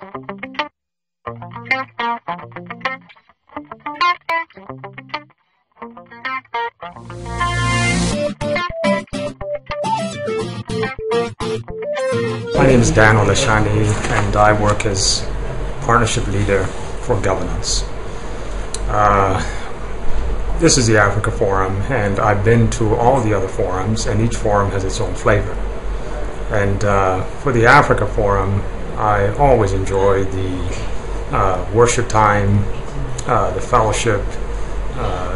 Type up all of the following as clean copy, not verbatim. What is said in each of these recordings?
My name is Dan Olashani, and I work as Partnership Leader for Governance. This is the Africa Forum, and I've been to all the other forums, and each forum has its own flavor. And for the Africa Forum, I always enjoy the worship time, the fellowship,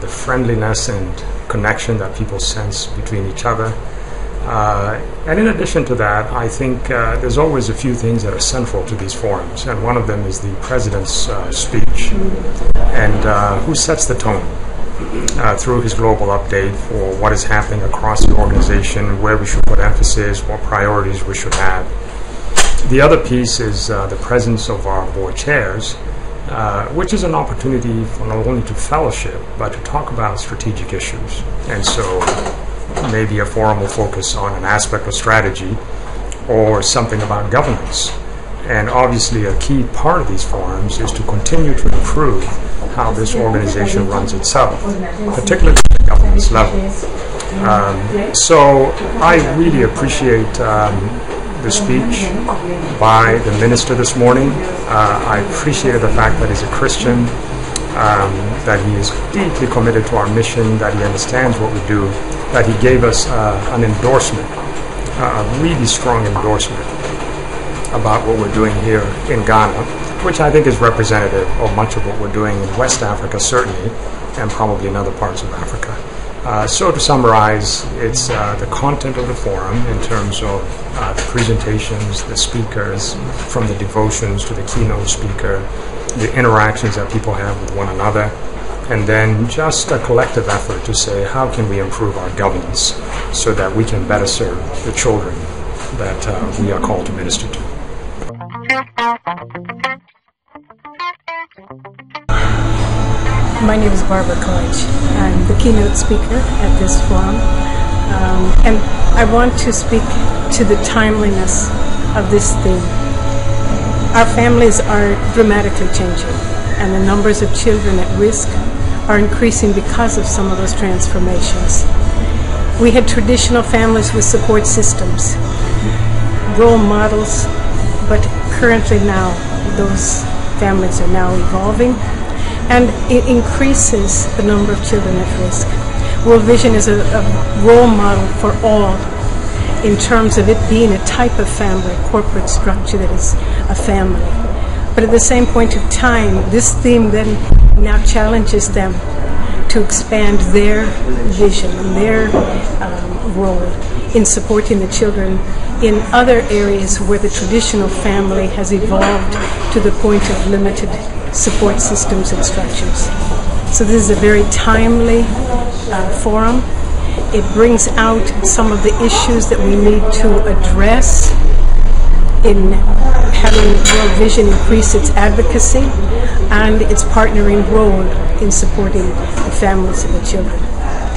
the friendliness and connection that people sense between each other. And in addition to that, I think there's always a few things that are central to these forums, and one of them is the President's speech, and who sets the tone through his global update for what is happening across the organization, where we should put emphasis, what priorities we should have. The other piece is the presence of our board chairs, which is an opportunity for not only to fellowship, but to talk about strategic issues. And so maybe a forum will focus on an aspect of strategy or something about governance. And obviously a key part of these forums is to continue to improve how this organization runs itself, particularly at the governance level. So I really appreciate the speech by the minister this morning. I appreciated the fact that he's a Christian, that he is deeply committed to our mission, that he understands what we do, that he gave us an endorsement, a really strong endorsement about what we're doing here in Ghana, which I think is representative of much of what we're doing in West Africa, certainly, and probably in other parts of Africa. So to summarize, it's the content of the forum in terms of the presentations, the speakers, from the devotions to the keynote speaker, the interactions that people have with one another, and then just a collective effort to say, how can we improve our governance so that we can better serve the children that we are called to minister to. My name is Barbara College. I'm the keynote speaker at this forum, and I want to speak to the timeliness of this theme. Our families are dramatically changing, and the numbers of children at risk are increasing because of some of those transformations. We had traditional families with support systems, role models, but currently now those families are now evolving, and it increases the number of children at risk. World Vision is a role model for all in terms of it being a type of family, corporate structure that is a family. But at the same point of time, this theme then now challenges them to expand their vision and their role in supporting the children in other areas where the traditional family has evolved to the point of limited support systems and structures. So this is a very timely forum. It brings out some of the issues that we need to address in having World Vision increase its advocacy and its partnering role in supporting the families and the children.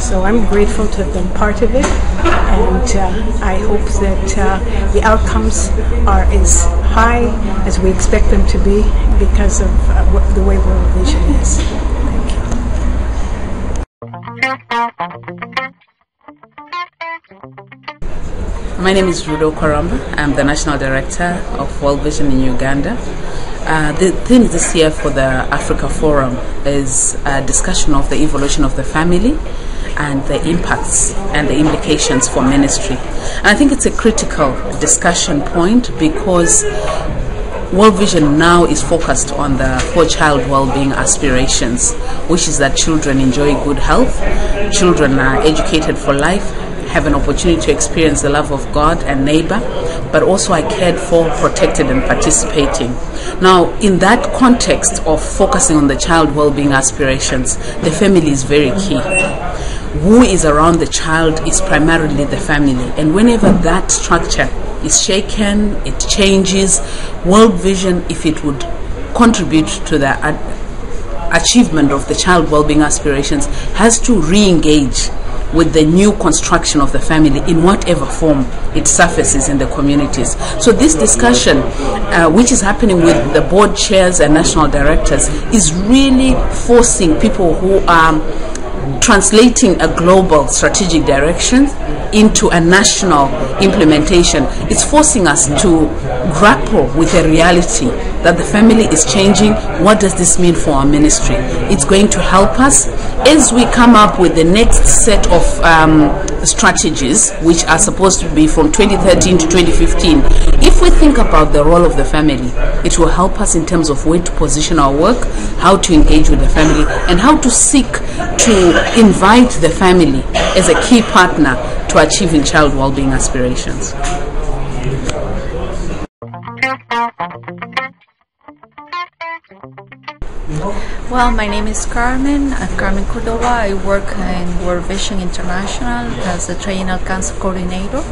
So I'm grateful to have been part of it, and I hope that the outcomes are as high as we expect them to be because of the way World Vision is. Thank you. My name is Rudo Kwaramba. I'm the National Director of World Vision in Uganda. The theme this year for the Africa Forum is a discussion of the evolution of the family and the impacts and the implications for ministry. And I think it's a critical discussion point because World Vision now is focused on the 4-child well-being aspirations, which is that children enjoy good health, children are educated for life, have an opportunity to experience the love of God and neighbor, but also are cared for, protected, and participating. Now, in that context of focusing on the child well-being aspirations, the family is very key. Who is around the child is primarily the family, and whenever that structure is shaken, it changes. World Vision, if it would contribute to the achievement of the child well-being aspirations, has to re-engage with the new construction of the family in whatever form it surfaces in the communities. So this discussion, which is happening with the board chairs and national directors, is really forcing people who are translating a global strategic direction into a national implementation. It's forcing us to grapple with the reality that the family is changing. What does this mean for our ministry? It's going to help us as we come up with the next set of strategies, which are supposed to be from 2013 to 2015. If we think about the role of the family, it will help us in terms of where to position our work, how to engage with the family, and how to seek to invite the family as a key partner to achieving child well-being aspirations. Well, my name is Carmen. I'm Carmen Cordova. I work in World Vision International as a Triennial Council Coordinator.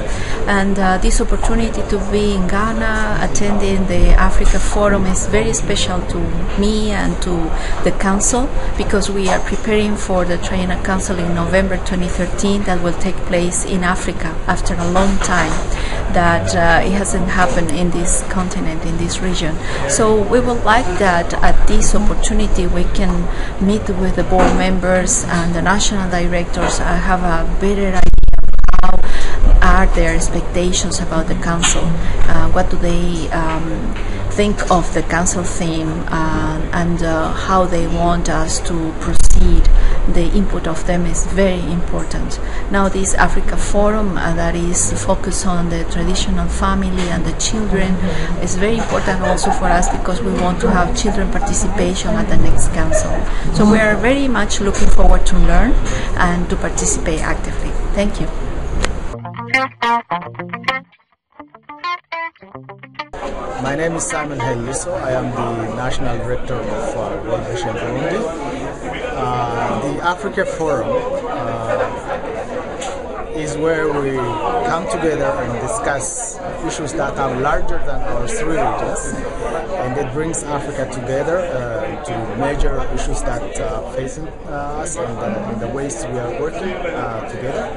And this opportunity to be in Ghana attending the Africa Forum is very special to me and to the Council, because we are preparing for the Triennial Council in November 2013 that will take place in Africa after a long time that it hasn't happened in this continent, in this region. So we would like that at this opportunity we can meet with the board members and the national directors and have a better idea of how are their expectations about the council, what do they think of the council theme, and how they want us to proceed. The input of them is very important. Now this Africa Forum that is focused on the traditional family and the children is very important also for us, because we want to have children participation at the next council. So we are very much looking forward to learn and to participate actively. Thank you. My name is Simon Heliso. I am the National Director of World Vision Burundi. The Africa Forum is where we come together and discuss issues that are larger than our three regions, and it brings Africa together to major issues that are facing us and the ways we are working together.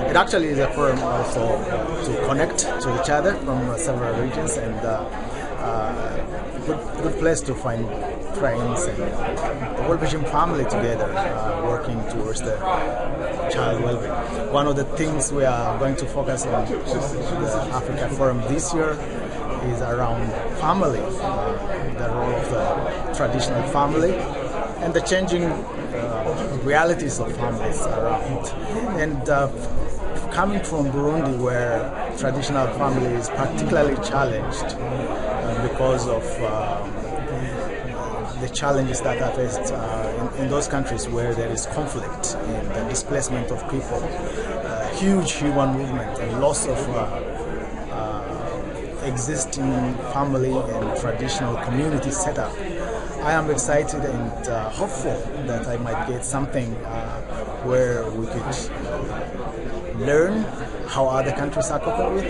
It actually is a forum also to connect to each other from several regions, and good place to find friends and the World Vision family together working towards the child well-being. One of the things we are going to focus on the Africa Forum this year is around family, the role of the traditional family and the changing realities of families around. And coming from Burundi, where traditional family is particularly challenged because of the challenges that are faced in those countries where there is conflict and the displacement of people, huge human movement and loss of existing family and traditional community setup. I am excited and hopeful that I might get something where we could learn how other countries are coping with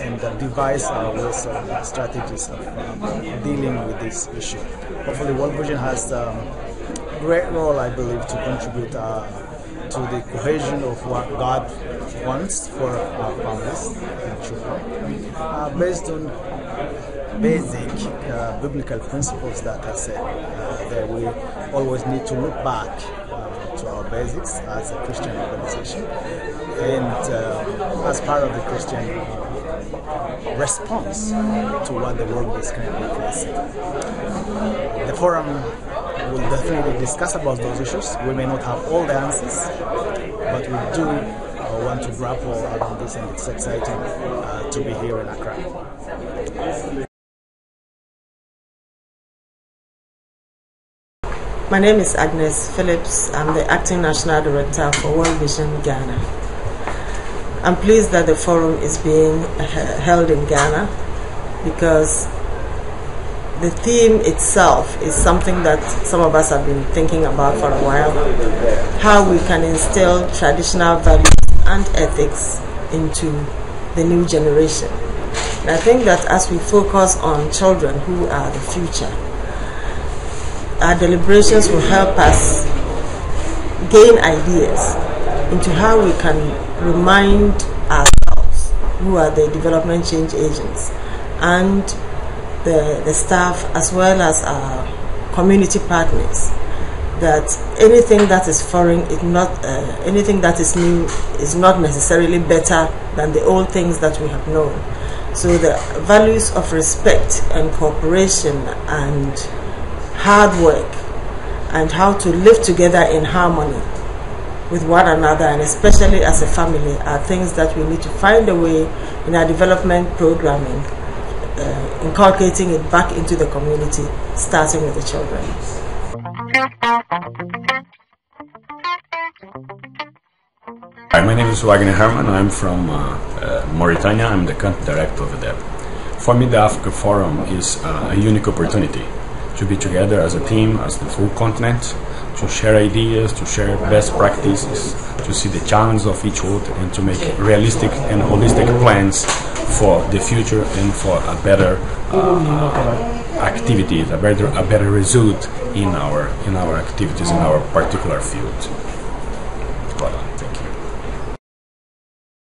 and devise ways of strategies of dealing with this issue. Hopefully World Vision has a great role, I believe, to contribute to the cohesion of what God wants for our families and children, based on basic biblical principles that are said that we always need to look back to our basics as a Christian organization and as part of the Christian response to what the world is currently facing. The forum will definitely discuss about those issues. We may not have all the answers, but we do want to grapple around this, and it's exciting to be here in Accra. My name is Agnes Phillips. I'm the Acting National Director for World Vision Ghana. I'm pleased that the forum is being held in Ghana because the theme itself is something that some of us have been thinking about for a while, how we can instill traditional values and ethics into the new generation. And I think that as we focus on children who are the future, our deliberations will help us gain ideas into how we can remind ourselves, who are the development change agents, and the staff as well as our community partners, that anything that is foreign is not, anything that is new is not necessarily better than the old things that we have known. So the values of respect and cooperation and hard work and how to live together in harmony with one another, and especially as a family, are things that we need to find a way in our development programming, inculcating it back into the community, starting with the children. Hi, my name is Wagner Herman. I'm from Mauritania. I'm the country director of the. For me, the Africa Forum is a unique opportunity to be together as a team, as the full continent, to share ideas, to share best practices, to see the challenges of each world, and to make realistic and holistic plans for the future and for a better activities, a better result in our activities in our particular field. Well, thank you.